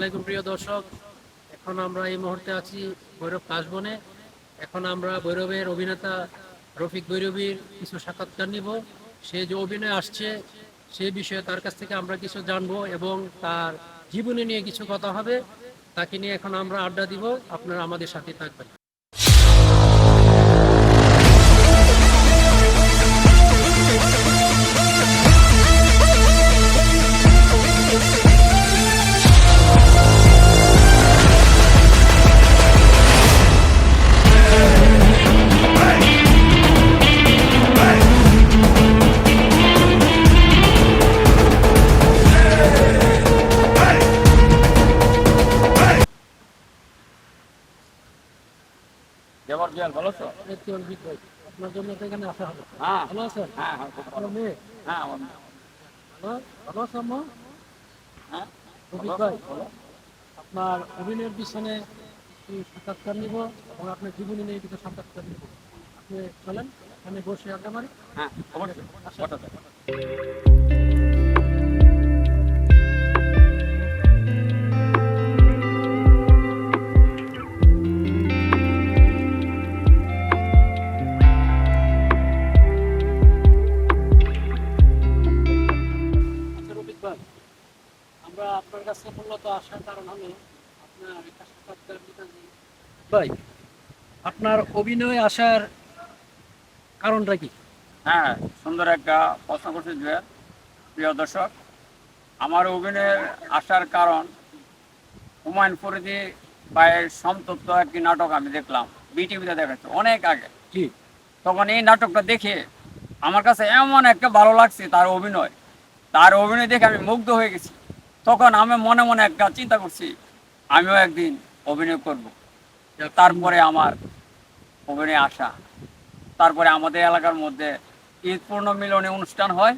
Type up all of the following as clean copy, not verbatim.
আলাইকুম প্রিয় দর্শক। এখন আমরা এই মুহূর্তে আছি ভৈরব কাশবনে। এখন আমরা ভৈরবের অভিনেতা রফিক ভৈরবীর কিছু সাক্ষাৎকার নিব। সে যে অভিনয় আসছে সে বিষয়ে তার কাছ থেকে আমরা কিছু জানবো এবং তার জীবনী নিয়ে কিছু কথা হবে। তাকে নিয়ে এখন আমরা আড্ডা দিব, আপনারা আমাদের সাথে থাকবেন। ভালো আছো? এই তো অভিক ভাই, আপনার জন্য তো এখানে আসা হবে। হ্যাঁ ভালো আছেন? হ্যাঁ হ্যাঁ, খুব ভালো। আপনার মেয়ে হ্যাঁ আমার ভালো ভালো আছে আম্মা? হ্যাঁ রফিক ভালো ভাই, আছো? বলো। আপনার অভিনয়ের পিছনে কিছু সাক্ষাৎকার নিব এবং আপনার জীবনী নিয়ে কিছু সাক্ষাৎকার নিব। আপনি চলেন এখানে বসে আড্ডা মারি। হ্যাঁ অবশ্যই আসেন। বসা যাক। আচ্ছা রফিক ভাই, আমরা আপনার কাছে মূলত আসার কারণ হলো আপনার একটা সাক্ষাৎকার নিতে চাই। ভাই, আপনার অভিনয়ে আসার কারণটা কি? হ্যাঁ, সুন্দর একটা প্রশ্ন করছে জুয়েল। প্রিয় দর্শক, আমার অভিনয়ের আসার কারণ হুমায়ুন ফরিদী ভাইয়ের সমতত্ব একটি নাটক আমি দেখলাম, বিটিভিতে দেখাচ্ছে অনেক আগে। জি। তখন এই নাটকটা দেখে আমার কাছে এমন একটা ভালো লাগছে তার অভিনয় দেখে আমি মুগ্ধ হয়ে গেছি। তখন আমি মনে মনে একটা চিন্তা করছি, আমিও একদিন অভিনয় করব। তারপরে আমার অভিনয় আসা, তারপরে আমাদের এলাকার মধ্যে ঈদ পূর্ণ মিলনী অনুষ্ঠান হয়।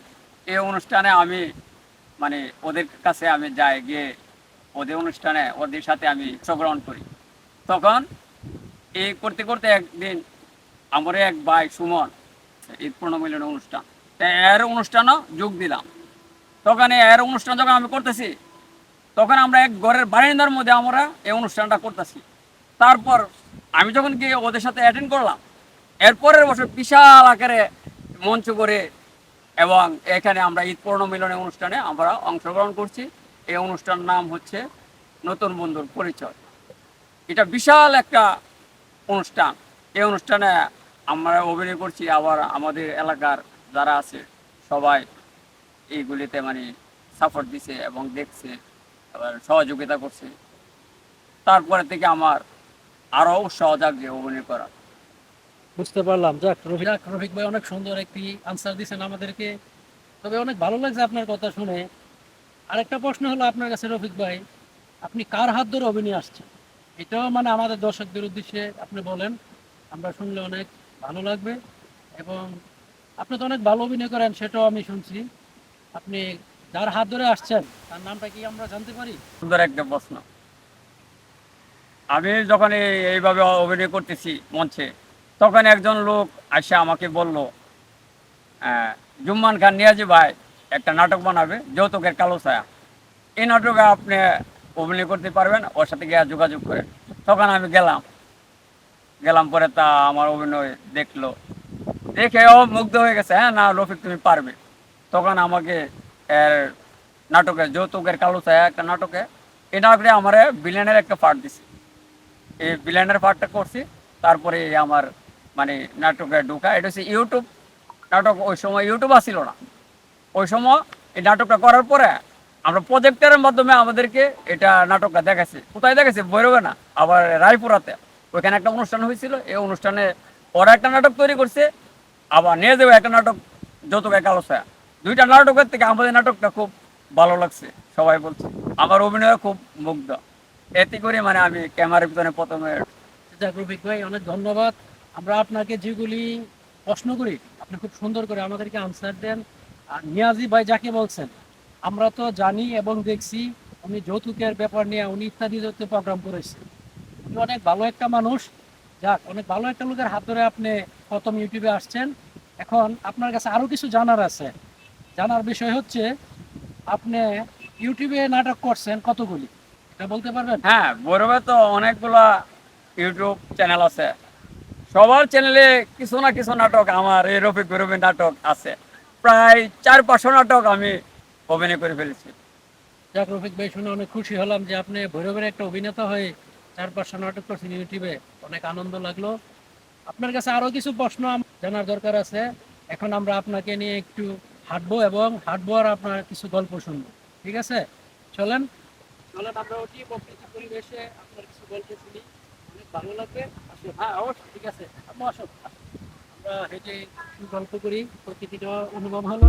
এই অনুষ্ঠানে আমি মানে ওদের কাছে আমি যাই, গিয়ে ওদের অনুষ্ঠানে ওদের সাথে আমি অংশগ্রহণ করি। তখন এই করতে করতে একদিন আমার এক ভাই সুমন ঈদ পূর্ণ মিলনী অনুষ্ঠান, তা এর অনুষ্ঠানও যোগ দিলাম। তখন এর অনুষ্ঠান যখন আমি করতেছি, তখন আমরা এক ঘরের বারান্দার মধ্যে আমরা এই অনুষ্ঠানটা করতেছি। তারপর আমি যখন গিয়ে ওদের সাথে অ্যাটেন্ড করলাম, এরপরের বছর বিশাল আকারে মঞ্চ করে এবং এখানে আমরা ঈদ পূর্ণ মিলনের অনুষ্ঠানে আমরা অংশগ্রহণ করছি। এই অনুষ্ঠানের নাম হচ্ছে নতুন বন্ধুর পরিচয়। এটা বিশাল একটা অনুষ্ঠান। এই অনুষ্ঠানে আমরা অভিনয় করছি, আবার আমাদের এলাকার যারা আছে সবাই এইগুলিতে মানে সাপোর্ট দিছে এবং দেখছে, আবার সহযোগিতা করছে। তারপরে থেকে আমার আরও উৎসাহ জাগছে অভিনয় করা। বুঝতে পারলাম। রফিক ভাই অনেক সুন্দর একটি আনসার দিয়েছেন আমাদেরকে, তবে অনেক ভালো লাগছে আপনার কথা শুনে। আরেকটা প্রশ্ন হলো আপনার কাছে রফিক ভাই, আপনি কার হাত ধরে অভিনয় আসছেন? এটাও মানে আমাদের দর্শকদের উদ্দেশ্যে আপনি বলেন, আমরা শুনলে অনেক ভালো লাগবে। এবং আপনি তো অনেক ভালো অভিনয় করেন, সেটাও আমি শুনছি। আপনি যার হাত ধরে আসছেন তার নামটা কি আমরা জানতে পারি? সুন্দর একটা প্রশ্ন। আমি যখন এইভাবে অভিনয় করতেছি মঞ্চে, তখন একজন লোক এসে আমাকে বলল, জুম্মান খান নিয়াজি ভাই একটা নাটক বানাবে, যৌতুকের কালো ছায়া। এই নাটকে আপনি অভিনয় করতে পারবেন, ওর সাথে গিয়ে যোগাযোগ করেন। তখন আমি গেলাম পরে তা আমার অভিনয় দেখলো, দেখে ও মুগ্ধ হয়ে গেছে, হ্যাঁ না রফিক তুমি পারবে। তখন আমাকে এর নাটকে যৌতুকের কালো ছায়া একটা নাটকে, এই নাটকে আমার ভিলেনের একটা পার্ট দিছে। এই ভিলেনের পার্টটা করছি। তারপরে আমার মানে নাটকে ঢোকা, এটা হচ্ছে ইউটিউব নাটক। ওই সময় ইউটিউব আসছিল না। ওই সময় এই নাটকটা করার পরে আমরা প্রজেক্টরের মাধ্যমে আমাদেরকে এটা নাটকটা দেখাচ্ছে। কোথায় দেখাচ্ছে? ভৈরবে না, আবার রায়পুরাতে। ওইখানে একটা অনুষ্ঠান হয়েছিল। এই অনুষ্ঠানে ওরা একটা নাটক তৈরি করছে, আবার নিয়ে যাবে একটা নাটক যৌতুকের কালো ছায়া। দুইটা নাটকের থেকে আমাদের নাটকটা খুব ভালো লাগছে, সবাই বলছে। আমার অভিনয় খুব মুগ্ধ। এতে করে মানে আমি ক্যামেরার পিছনে প্রথমে। যাক রফিক ভাই, অনেক ধন্যবাদ। আমরা আপনাকে যেগুলি প্রশ্ন করি আপনি খুব সুন্দর করে আমাদেরকে আনসার দেন। আর নিয়াজি ভাই যাকে বলছেন, আমরা তো জানি এবং দেখছি উনি যৌতুকের ব্যাপার নিয়ে উনি ইত্যাদি জাতীয় প্রোগ্রাম করেছেন। উনি অনেক ভালো একটা মানুষ। যাক, অনেক ভালো একটা লোকের হাত ধরে আপনি প্রথম ইউটিউবে আসছেন। এখন আপনার কাছে আরো কিছু জানার আছে। জানার বিষয় হচ্ছে, আপনি ইউটিউবে নাটক করছেন কতগুলি, এটা এটা বলতে পারবেন? হ্যাঁ, ভৈরবে তো অনেকগুলা ইউটিউব চ্যানেল আছে। সবার চ্যানেলে কিছু না কিছু নাটক আমার এই রফিক ভৈরবের নাটক আছে। প্রায় ৪-৫০০ নাটক আমি অভিনয় করে ফেলেছি। যাক রফিক ভাই, শুনে অনেক খুশি হলাম যে আপনি ভৈরবের একটা অভিনেতা হয়ে 4-5টা নাটক করছেন ইউটিউবে। অনেক আনন্দ লাগলো। আপনার কাছে আরো কিছু প্রশ্ন জানার দরকার আছে। এখন আমরা আপনাকে নিয়ে একটু হাঁটবো এবং হাঁটবো আর আপনার কিছু গল্প শুনবো। ঠিক আছে, চলেন চলেন আমরা অতি প্রকৃতি পরিবেশে আপনার কিছু গল্প শুনি, অনেক ভালো লাগবে। আসুন। হ্যাঁ অবশ্যই, ঠিক আছে, আপনি আসুন। আমরা হেঁটে একটু গল্প করি, প্রকৃতিটা অনুভব হলো।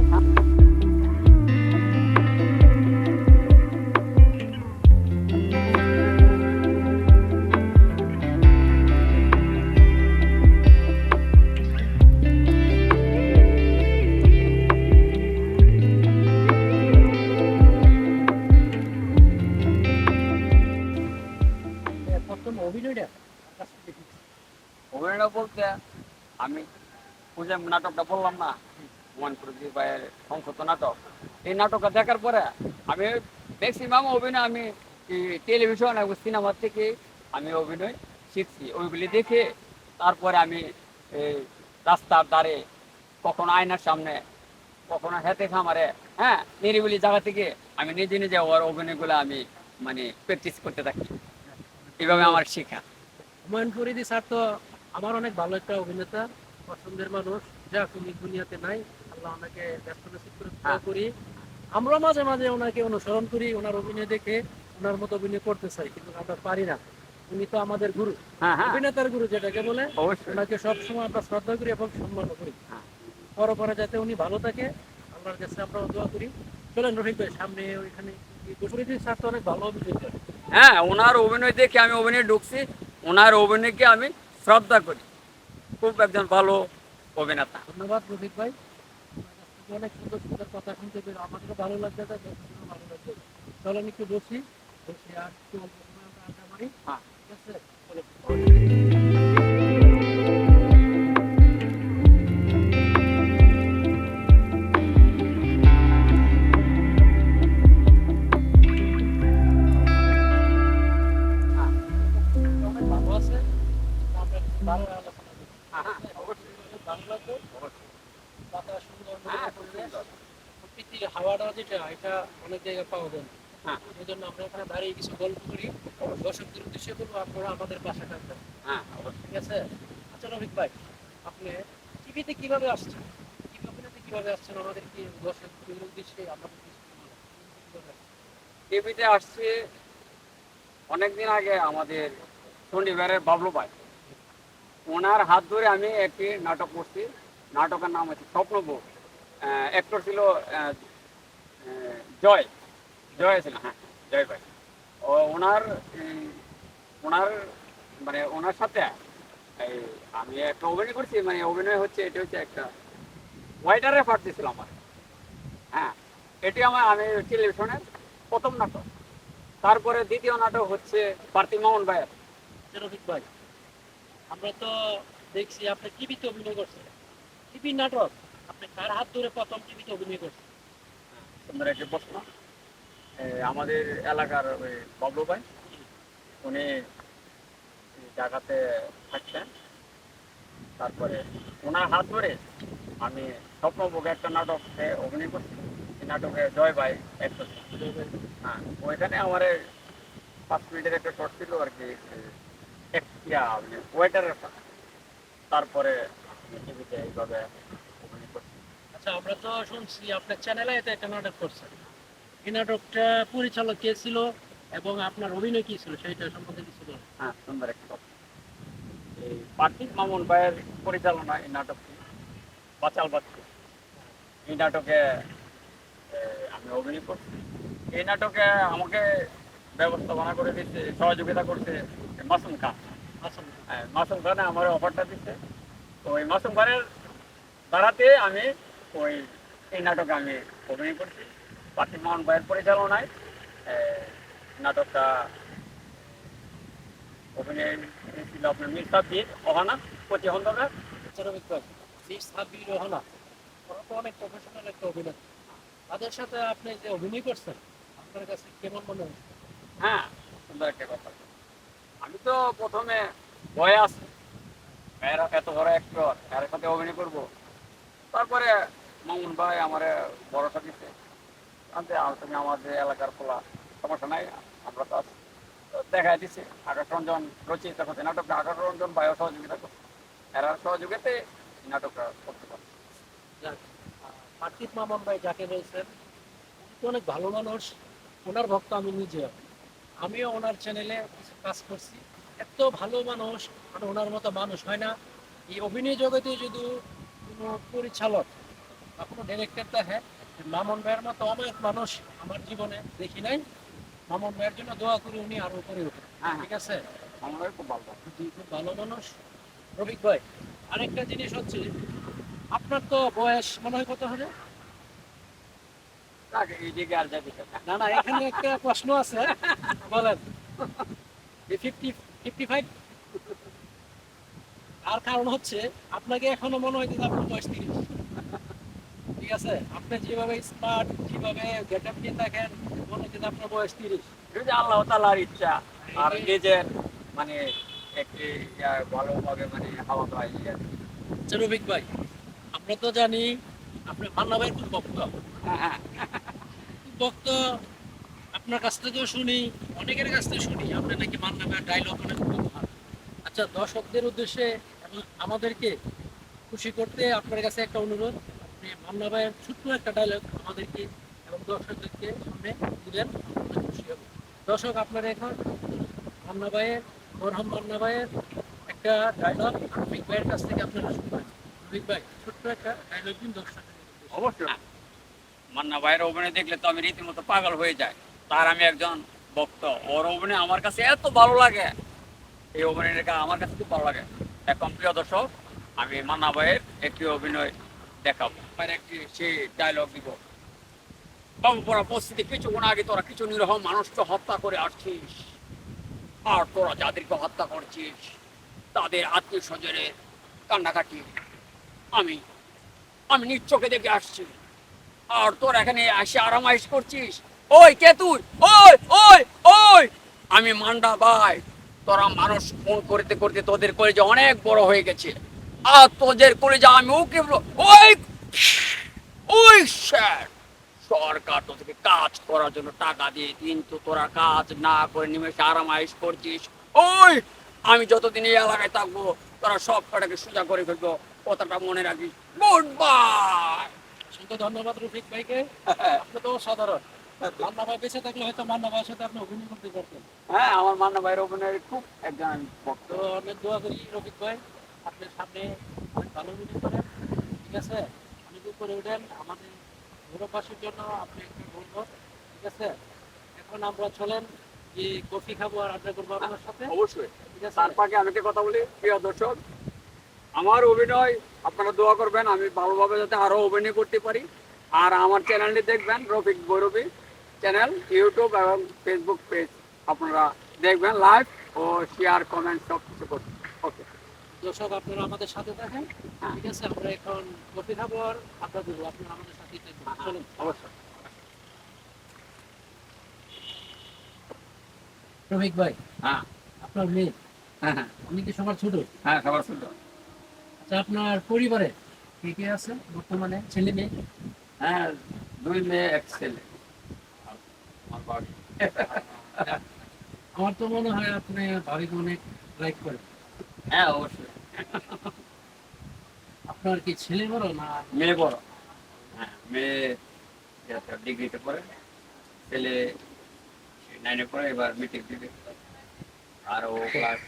প্রথম অভিনয়টা আপনার কাছে দেখেছি। অভিনয় বলতে আমি ওই যে নাটকটা বললাম না, হুমায়ুন ফরিদি ভাইয়ের সংক্ষিপ্ত নাটক, এই নাটকটা দেখার পরে আমি ম্যাক্সিমাম অভিনয় আমি টেলিভিশন এবং সিনেমা থেকে আমি অভিনয় শিখছি। ওইগুলি দেখে তারপরে আমি এই রাস্তার ধারে, কখনো আয়নার সামনে, কখনো হেঁটে খামারে, হ্যাঁ, নিরিবিলি জায়গা থেকে আমি নিজে নিজে ওর অভিনয়গুলো আমি মানে প্র্যাকটিস করতে থাকি। এইভাবে আমার শেখা। হুমায়ুন ফরিদি স্যার তো আমার অনেক ভালো একটা অভিনেতা, পছন্দের মানুষ, যা উনি দুনিয়াতে নাই। আল্লাহ ওনাকে ব্যস্ত নসিব করে দোয়া হ্যাঁ। করি। আমরা মাঝে মাঝে ওনাকে অনুসরণ করি, ওনার অভিনয় দেখে ওনার মতো অভিনয় করতে চাই, কিন্তু আমরা পারি না। উনি তো আমাদের গুরু, হ্যাঁ, হ্যাঁ, অভিনেতার গুরু যেটাকে বলে। অবশ্যই। ওনাকে সবসময় আমরা শ্রদ্ধা করি এবং সম্মান করি। হ্যাঁ। পরপরে যাতে উনি ভালো থাকে, আল্লাহর কাছে আমরা দোয়া করি। চলেন রফিক ভাই, সামনে ওইখানে ফরিদি স্যার তো অনেক ভালো অভিনয় করে। হ্যাঁ, ওনার অভিনয় দেখে আমি অভিনয় ঢুকছি। ওনার অভিনয়কে আমি শ্রদ্ধা করি। খুব একজন ভালো অভিনেতা। ধন্যবাদ রফিক ভাই, আপনার কাছ থেকে অনেক সুন্দর সুন্দর কথা শুনতে পেরে আমাদেরও ভালো লাগছে, দর্শকেরও ভালো লাগছে। চলেন একটু বসি, বসে আর একটু অল্প সময় আমরা আড্ডা মারি। হ্যাঁ। ঠিক আছে, চলো। হ্যাঁ, অনেক ভালো আছে, আমরা একটু ভালো আলোচনা করি। হ্যাঁ, হ্যাঁ, অবশ্যই, অনেক ভালো লাগলো, অবশ্যই। বাতাস সুন্দর, হ্যাঁ, মনোরম খুব পরিবেশ। সুন্দর। প্রকৃতির হাওয়াটা যেটা, এটা অনেক জায়গায় পাওয়া যায় না। হ্যাঁ, এই জন্য আমরা এখানে দাঁড়িয়ে কিছু গল্প করি। দর্শকদের উদ্দেশ্যে বলবো আপনারা আমাদের পাশে থাকবেন। হ্যাঁ, অবশ্যই। ঠিক আছে, আচ্ছা রফিক ভাই, আপনি টিভিতে কিভাবে আসছেন, টিভি অভিনেতা কিভাবে আসছেন, আমাদের কি দর্শকদের উদ্দেশ্যে আমাদের কিছু বলুন। কিভাবে আসছেন? টিভিতে আসছে অনেকদিন আগে আমাদের শনিবারের বাবলু ভাই। ওনার হাত ধরে আমি একটি নাটক করছি। নাটকের নাম হচ্ছে স্বপ্নবউ। অ্যাক্টর ছিল আহ, আহ, জয়। জয় ছিল, হ্যাঁ, জয় ভাই। ও ওনার ওনার মানে ওনার সাথে এই আমি একটা অভিনয় করছি। মানে অভিনয় হচ্ছে, এটা হচ্ছে একটা ওয়াইটারের পার্ট দিয়েছিল আমার। হ্যাঁ, এটি আমি টেলিভিশনের প্রথম নাটক। তারপরে দ্বিতীয় নাটক হচ্ছে পার্থিব মামুন ভাইয়ের। আচ্ছা রফিক ভাই, আমরা তো দেখছি আপনি টিভিতে অভিনয় করছেন, টিভি নাটক, আপনি কার হাত ধরে প্রথম টিভিতে অভিনয় করছেন? সুন্দর একটি প্রশ্ন। আমাদের এলাকার ওই বাবলু ভাই, উনি এই জায়গাতে থাকতেন। তারপরে ওনার হাত ধরে আমি স্বপ্নভোগ একটা নাটকে অভিনয় করছি। এই নাটকে জয় ভাই একটু, হ্যাঁ, ওইখানে আমার 5 মিনিটের একটা শর্ট ছিল আর কি, ওয়েটারের। তারপরে আমি টিভিতে এইভাবে অভিনয় করছি। আচ্ছা, আমরা তো শুনছি আপনার চ্যানেলে এতে একটা নাটক করছেন। এই নাটকটা পরিচালক কে ছিল এবং আপনার অভিনয় কি ছিল সেইটা সম্বন্ধে কিছু বলুন। হ্যাঁ, সুন্দর একটা কথা। এই পার্থিব মামুন ভাইয়ের পরিচালনা এই নাটকটি, বাচাল বাচ্চু। এই নাটকে আমি অভিনয় করছি। এই নাটকে আমাকে ব্যবস্থাপনা করে দিচ্ছে, সহযোগিতা করছে মাসুম খান। আসুন। মাসুম খানে আমার অফারটা দিচ্ছে। তো ওই মাসুম খানের দ্বারাতে আমি ওই এই নাটকে আমি অভিনয় করছি। পার্থিব মামুন ভাইয়ের পরিচালনায় নাটকটা অভিনয় ছিল আপনার মির্সাব্বির অহানা প্রতিহন্দকার। আচ্ছা রফিক ভাই, মিস হাবিব রহনা, ওরা তো অনেক প্রফেশনাল একটা অভিনেতা, তাদের সাথে আপনি যে অভিনয় করছেন আপনার কাছে কেমন মনে হচ্ছে? হ্যাঁ, সুন্দর একটা কথা। আমি তো প্রথমে ভয়ে আছি, এরা এত বড় অ্যাক্টর, এর সাথে অভিনয় করবো। তারপরে মামুন ভাই আমার ভরসা দিচ্ছে, আনতে তুমি আমাদের এলাকার খোলা, সমস্যা নাই, আমরা তো আছি। তো দেখা দিচ্ছে আকাশ রঞ্জন রচিত হচ্ছে নাটকটা, আকাশ রঞ্জন ভাইও সহযোগিতা করছে, এরা সহযোগিতে এই নাটকটা করতে পারে। যাক, পার্থিব মামুন ভাই যাকে বলছেন, উনি তো অনেক ভালো মানুষ। ওনার ভক্ত আমি নিজে, আমিও ওনার চ্যানেলে কিছু কাজ করছি। এত ভালো মানুষ, মানে ওনার মতো মানুষ হয় না। এই অভিনয় জগতে যদি কোনো পরিচালক বা কোনো ডিরেক্টর দেখে, মামুন ভাইয়ের মতো অনেক মানুষ আমার জীবনে দেখি নাই। মামুন ভাইয়ের জন্য দোয়া করি উনি আরো উপরে উঠে। হ্যাঁ, ঠিক আছে, মামুন ভাই খুব ভালো। দুই খুব ভালো মানুষ। রফিক ভাই, আরেকটা জিনিস হচ্ছে, আপনার তো বয়স মনে হয় কত হবে? তাকে এইদিকে আর যাবে না। না না, এখানে একটা প্রশ্ন আছে, বলেন। 55? আর কারণ হচ্ছে, আপনাকে এখনো মনে হয় যে আপনার বয়স 30। ঠিক আছে, আপনি যেভাবে স্মার্ট, যেভাবে গেট আপ নিয়ে থাকেন, মনে হয় যে আপনার বয়স 30। এটা যে আল্লাহ তাআলার ইচ্ছা, আর নিজের মানে একটি ভালোভাবে মানে হাওয়া খাওয়াই আর কি। আচ্ছা রফিক ভাই, আমরা তো জানি আপনি মান্না ভাইয়ের খুব ভক্ত। হ্যাঁ, হ্যাঁ। খুব ভক্ত, আপনার কাছ থেকেও শুনি, অনেকের কাছ থেকে শুনি আপনি নাকি মান্না ভাইয়ের ডায়লগ অনেক খুব ভালো। আচ্ছা, দর্শকদের উদ্দেশ্যে এবং আমাদেরকে খুশি করতে আপনার কাছে একটা অনুরোধ, আপনি মান্না ভাইয়ের ছোট্ট একটা ডায়লগ আমাদেরকে এবং দর্শকদেরকে সামনে দিলেন, আমরা খুশি হব। দর্শক, আপনারা এখন মান্না ভাইয়ের, মরহম মান্না ভাইয়ের একটা ডায়লগ রফিক ভাইয়ের কাছ থেকে আপনারা শুনবেন। রফিক ভাই, ছোট্ট একটা ডায়লগ দিন দর্শকদের উদ্দেশ্যে। অবশ্যই মান্না ভাইয়ের অভিনয় দেখলে তো আমি রীতিমতো পাগল হয়ে যাই। তার আমি একজন ভক্ত, ওর অভিনয় আমার কাছে এত ভালো লাগে, এই অভিনয়টা আমার কাছে খুব ভালো লাগে। এখন প্রিয় দর্শক, আমি মান্না ভাইয়ের একটি অভিনয় দেখাবো, মানে একটি সেই ডায়লগ দিব। বাবু পড়া পরিস্থিতি, কিছুক্ষণ আগে তোরা কিছু নিরহ মানুষকে হত্যা করে আসছিস, আর তোরা যাদেরকে হত্যা করছিস তাদের আত্মীয় স্বজনের কান্নাকাটি আমি আমি নিজ চোখে দেখে আসছি। আর তোর এখানে এসে আরামাইশ করছিস। ওই কে তুই? ওই ওই ওই আমি মান্ডা ভাই। তোরা মানুষ ফোন করতে করতে তোদের কলেজে অনেক বড় হয়ে গেছে, আর তোদের কলেজে আমি ওকে ওই ওই স্যার, সরকার তোদেরকে কাজ করার জন্য টাকা দিয়ে, কিন্তু তোরা কাজ না করে নিমেষে আরামাইশ করছিস। ওই আমি যতদিন এই এলাকায় থাকবো তোরা সব কটাকে সোজা করে ফেলবো, কথাটা মনে রাখিস। Good bye. অসংখ্য ধন্যবাদ রফিক ভাইকে, আপনি তো সাধারণ। মান্না ভাই বেঁচে থাকলে হয়তো মান্না ভাইয়ের সাথে আপনি অভিনয় করতে পারতেন। হ্যাঁ, আমার মান্না ভাইয়ের অভিনয়ের খুব একজন আমি ভক্ত। তো অনেক দোয়া করি রফিক ভাই, আপনার সামনে অনেক ভালো অভিনয় করেন। ঠিক আছে, অনেক উপরে উঠেন, আমাদের ভৈরববাসীর জন্য আপনি একটু বলবো। ঠিক আছে, এখন আমরা চলেন যে কফি খাবো আর আড্ডা করবো আপনার সাথে। অবশ্যই। ঠিক আছে, তার ফাঁকে আমি একটা কথা বলি, প্রিয় দর্শক, আমার অভিনয় আপনারা দোয়া করবেন আমি ভালোভাবে যাতে আরো অভিনয় করতে পারি। আর আমার চ্যানেলটি দেখবেন, রফিক ভৈরবী চ্যানেল, ইউটিউব এবং ফেসবুক পেজ, আপনারা দেখবেন, লাইভ ও শেয়ার কমেন্ট সব কিছু করবেন। ওকে। দর্শক আপনারা আমাদের সাথে থাকেন। ঠিক আছে, আমরা এখন কফি খাবো আর আড্ডা দেবো, আপনারা আমাদের সাথেই থাকবেন। চলুন। অবশ্যই। রফিক ভাই, হ্যাঁ, আপনার মেয়ে, হ্যাঁ, হ্যাঁ, উনি কি সবার ছোট? হ্যাঁ, সবার সুন্দর। আচ্ছা, আপনার পরিবারে কে কে আছে বর্তমানে, ছেলে মেয়ে? হ্যাঁ, 2 মেয়ে 1 ছেলে। আমার বাড়ি। আমার তো মনে হয় আপনি ভাবিকে অনেক লাইক করেন। হ্যাঁ, অবশ্যই। আপনার কি ছেলে বড় না? মেয়ে বড়। হ্যাঁ, মেয়ে ডিগ্রিতে পড়ে, ছেলে 9-এ পড়ে, এবার মিটিং দিবে, আর ও ক্লাস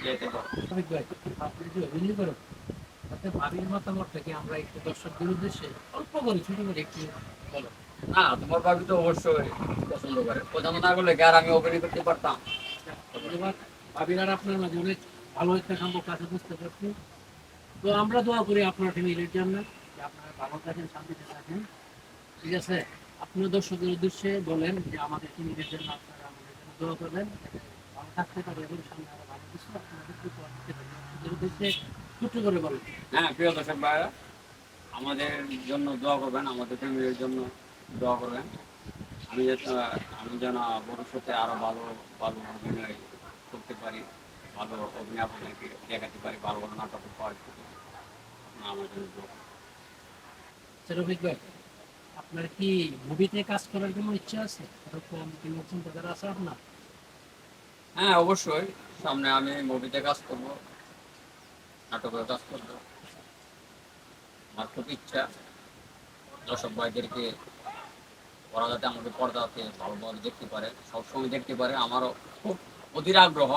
8-এ পড়ে। রফিক ভাই, আপনি যে অভিনয় করেন, তাতে ভাবির মতামতটা কি আমরা একটু দর্শকদের উদ্দেশ্যে অল্প করে ছোট করে একটু বলো। না, তোমার ভাবি তো অবশ্যই পছন্দ করে, পছন্দ না করলে কি আর আমি অভিনয় করতে পারতাম? ধন্যবাদ। ভাবির আর আপনার মাঝে অনেক ভালো একটা সম্পর্ক আছে, বুঝতে পারছি। তো আমরা দোয়া করি আপনার ফ্যামিলির জন্য, যে আপনারা ভালো থাকেন, শান্তিতে থাকেন। ঠিক আছে, আপনার দর্শকদের উদ্দেশ্যে বলেন যে আমাদের ফ্যামিলির জন্য আপনারা আমাদের জন্য দোয়া করবেন, যাতে ভালো থাকতে পারে এবং সামনে আরো ভালো কিছু আপনাদের দর্শকদের উদ্দেশ্যে ছোট্ট করে বলেন। হ্যাঁ, প্রিয় দর্শক ভাইরা, আমাদের জন্য দোয়া করবেন, আমাদের ফ্যামিলির জন্য দোয়া করবেন। আমি যাতে আমি যেন ভবিষ্যতে আরো ভালো ভালো অভিনয় করতে পারি, ভালো অভিনয় আপনাদেরকে দেখাতে পারি, ভালো ভালো নাটক পাওয়া আমার জন্য দোয়া করবেন। আচ্ছা, রফিক ভাই, আপনার কি মুভিতে কাজ করার কোনো ইচ্ছা আছে? এরকম কোনো চিন্তাধারা আছে আপনার? হ্যাঁ, অবশ্যই। সামনে আমি মুভিতে কাজ করবো, নাটকেও কাজ করবো। আমার খুব ইচ্ছা দর্শক ভাইদেরকে ওরা যাতে আমাকে পর্দাতে ভালোভাবে দেখতে পারে, সবসময় দেখতে পারে। আমারও খুব অধীর আগ্রহ।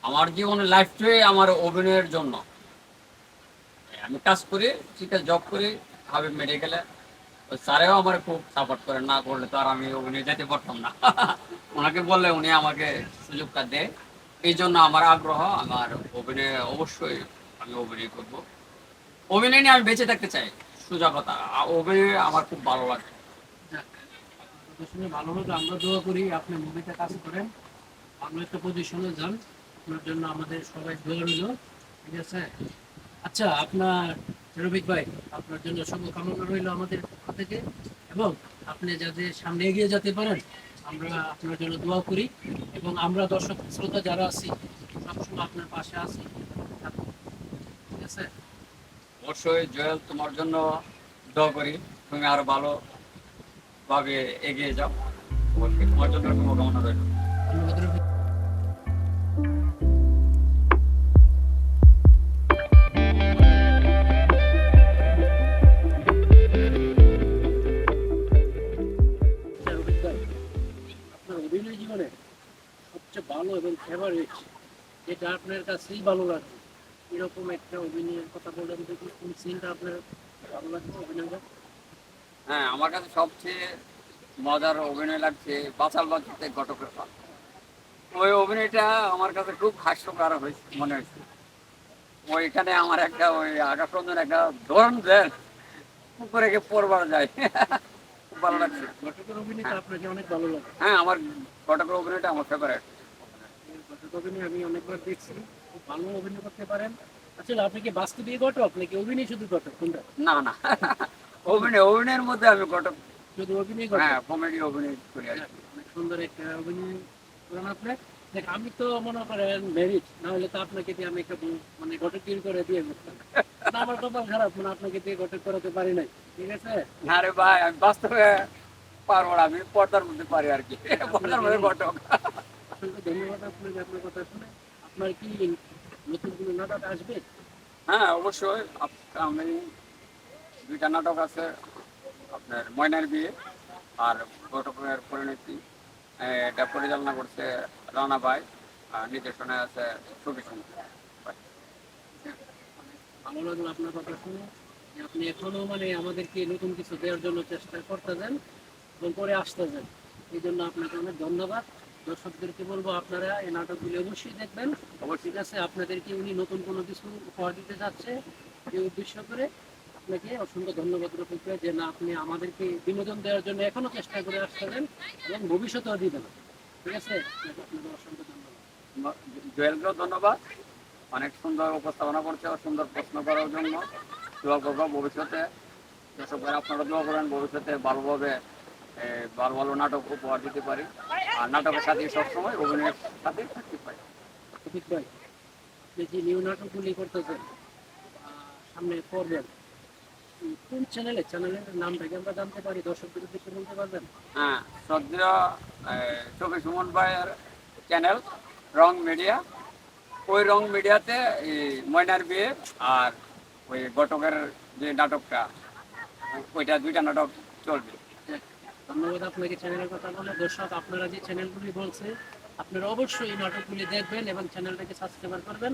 আমার জীবনের লাইফটাই আমার অভিনয়ের জন্য। আমি কাজ করি, ঠিক আছে, জব করি হাবিব মেডিকেলে। ওই স্যারেও আমার খুব সাপোর্ট করে, না করলে তো আর আমি অভিনয় যেতে পারতাম না। ওনাকে বললে উনি আমাকে সুযোগটা দেয়। এই জন্য আমার আগ্রহ, আমার অভিনয় অবশ্যই আমি অভিনয় করব। অভিনয় নিয়ে আমি বেঁচে থাকতে চাই, সোজা কথা। অভিনয় আমার খুব ভালো লাগে। যাক, আপনার কথা শুনে ভালো হলো। আমরা দোয়া করি আপনি মুভিতে কাজ করেন, ভালো একটা পজিশনে যান। আপনার জন্য আমাদের সবাই দোয়া রইল। ঠিক আছে? আচ্ছা, আপনার রফিক ভাই, আপনার জন্য শুভকামনা রইল আমাদের পক্ষ থেকে, এবং আপনি যাতে সামনে এগিয়ে যেতে পারেন আমরা আপনার জন্য দোয়া করি, এবং আমরা দর্শক শ্রোতা যারা আছি সবসময় আপনার পাশে আছি। ঠিক আছে? অবশ্যই জয়েল, তোমার জন্য দোয়া করি, তুমি আরো ভালোভাবে এগিয়ে যাও। অবশ্যই তোমার জন্য শুভকামনা রইল। ধন্যবাদ রফিক। আচ্ছা, রফিক ভাই, আপনার অভিনয় জীবনে সবচেয়ে ভালো এবং ফেভারিট যেটা আপনার কাছেই ভালো লাগে, এরকম একটা অভিনয়ের কথা বলেন দেখি, কোন সিনটা আপনার ভালো লাগছে অভিনয়টা? হ্যাঁ, আমার কাছে সবচেয়ে মজার অভিনয় লাগছে বাচাল বাচ্চাতে ঘটকের পাল। ওই অভিনয়টা আমার কাছে খুব হাস্যকর হয়েছে মনে হয়েছে। ওইখানে আমার একটা ওই আকাশরঞ্জন একটা ধরন দেন পুকুরে গিয়ে পড়বার যায়। খুব ভালো লাগছে। ঘটকের অভিনয়টা আপনাকে অনেক ভালো লাগে? হ্যাঁ, আমার ঘটকের অভিনয়টা আমার ফেভারিট। এই ঘটক অভিনয় আমি অনেকবার দেখছি, খুব ভালো অভিনয় করতে পারেন। আসলে আপনি কি বাস্তবিক ঘটক নাকি অভিনয় শুধু ঘটক, কোনটা? না না, অভিনয়ের মধ্যে আমি ঘটক। শুধু অভিনয় হ্যাঁ, ঘটক? কমেডি অভিনয় করি আর কি। অনেক সুন্দর একটা অভিনয় করেন আপনি। দেখ, আমি তো মনে করেন মেরিট না হলে তো আপনাকে দিয়ে আমি একটা মানে ঘটক তৈরি করে দিয়ে করতাম না। আমার কপাল খারাপ, মানে আপনাকে দিয়ে ঘটক করাতে পারি নাই। ঠিক আছে? না রে ভাই, আমি বাস্তবে পারবো না, আমি পর্দার মধ্যে পারি আর কি। পর্দার মধ্যে ঘটক। অসংখ্য ধন্যবাদ আপনাকে আপনার কথা শুনে। আপনার কি নতুন কোনো নাটক আসবে? হ্যাঁ, অবশ্যই। আমি দুইটা নাটক আছে, আপনার ময়নার বিয়ে আর ঘটকের পরিণতি। এটা পরিচালনা করছে রানা ভাই, আর নির্দেশনায় আছে ছবি সুন্দর ভাই। ভালো লাগলো আপনার কথা শুনে, যে আপনি এখনো মানে আমাদেরকে নতুন কিছু দেওয়ার জন্য চেষ্টা করতেছেন এবং করে আসতেছেন। এই জন্য আপনাকে অনেক ধন্যবাদ। দর্শকদেরকে বলবো আপনারা এই নাটকগুলি অবশ্যই দেখবেন। ঠিক আছে? আপনাদেরকে উনি নতুন কোনো কিছু উপহার দিতে যাচ্ছে, এই উদ্দেশ্য করে আপনাকে অসংখ্য ধন্যবাদ রফিক ভাই, যে না আপনি আমাদেরকে বিনোদন দেওয়ার জন্য এখনো চেষ্টা করে আসতেছেন এবং ভবিষ্যতেও দিবেন। ঠিক আছে? আপনাকে অসংখ্য ধন্যবাদ। জুয়েলকেও ধন্যবাদ, অনেক সুন্দর উপস্থাপনা করছে ও সুন্দর প্রশ্ন করার জন্য। দোয়া করবো ভবিষ্যতে, দর্শকরা আপনারা দোয়া করেন ভবিষ্যতে ভালোভাবে ভালো ভালো নাটক উপহার দিতে পারি, আর নাটকের সাথে সবসময় অভিনয়ের সাথে থাকতে পারি। রফিক ভাই, আপনি যে নিউ নাটকগুলি করতেছেন, সামনে করবেন, কোন চ্যানেলের নামটাকে আমরা জানতে পারি, দর্শকদের উদ্দেশ্যে বলতে পারবেন? হ্যাঁ, শ্রদ্ধেয় ছবি সুমন ভাইয়ের চ্যানেল রং মিডিয়া। ওই রং মিডিয়াতে এই ময়নার বিয়ে আর ওই ঘটকের যে নাটকটা, ওইটা দুইটা নাটক চলবে। ধন্যবাদ আপনাকে চ্যানেলের কথা বলে। দর্শক, আপনারা যে চ্যানেলগুলি বলছে আপনারা অবশ্যই এই নাটকগুলি দেখবেন এবং চ্যানেলটাকে সাবস্ক্রাইব করবেন।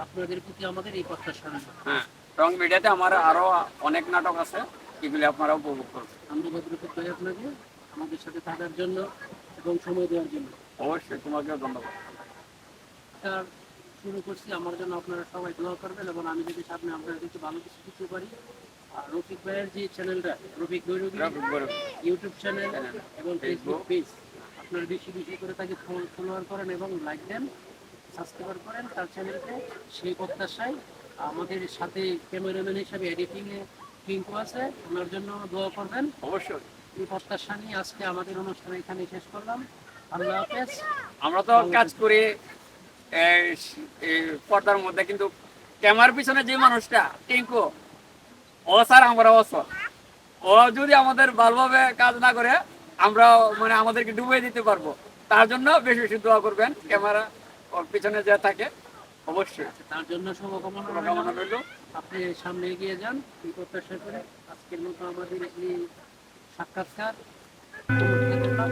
আপনাদের প্রতি আমাদের এই প্রত্যাশা রইল। হ্যাঁ, রং মিডিয়াতে আমার আরো অনেক নাটক আছে, এগুলি আপনারা উপভোগ করবেন। ধন্যবাদ রফিক ভাই আপনাকে আমাদের সাথে থাকার জন্য এবং সময় দেওয়ার জন্য। অবশ্যই তোমাকেও ধন্যবাদ। তার শুরু করছি, আমার জন্য আপনারা সবাই দোয়া করবেন এবং আমি যদি সামনে আপনাদেরকে ভালো কিছু দিতে পারি। আর রফিক ভাইয়ের যে চ্যানেলটা, রফিক গৈরবী ইউটিউব চ্যানেল এবং ফেসবুক পেজ, আপনারা বেশি বেশি করে তাকে ফলোয়ার করেন এবং লাইক দেন, সাবস্ক্রাইব করেন তার চ্যানেলকে। সেই প্রত্যাশায় আমাদের সাথে ক্যামেরাম্যান হিসাবে এডিটিংয়ে টিঙ্কু আছে, ওনার জন্য দোয়া করবেন। অবশ্যই। এই প্রত্যাশা নিয়ে আজকে আমাদের অনুষ্ঠান এখানে শেষ করলাম। আল্লাহ হাফেজ। আমরা তো কাজ করি এই এই পর্দার মধ্যে, কিন্তু ক্যামেরার পিছনে যে মানুষটা টিঙ্কু, ও স্যার আমরা অসল। ও যদি আমাদের ভালোভাবে কাজ না করে আমরা মানে আমাদেরকে ডুবিয়ে দিতে পারবো। তার জন্য বেশি বেশি দোয়া করবেন। ক্যামেরা ওর পিছনে যে থাকে অবশ্যই তার জন্য শুভকামনা রইলো। শুভকামনা রইল। আপনি সামনে এগিয়ে যান এই প্রত্যাশা করে আজকের মতো আমাদের এই সাক্ষাৎকার সমাপ্তি করলাম।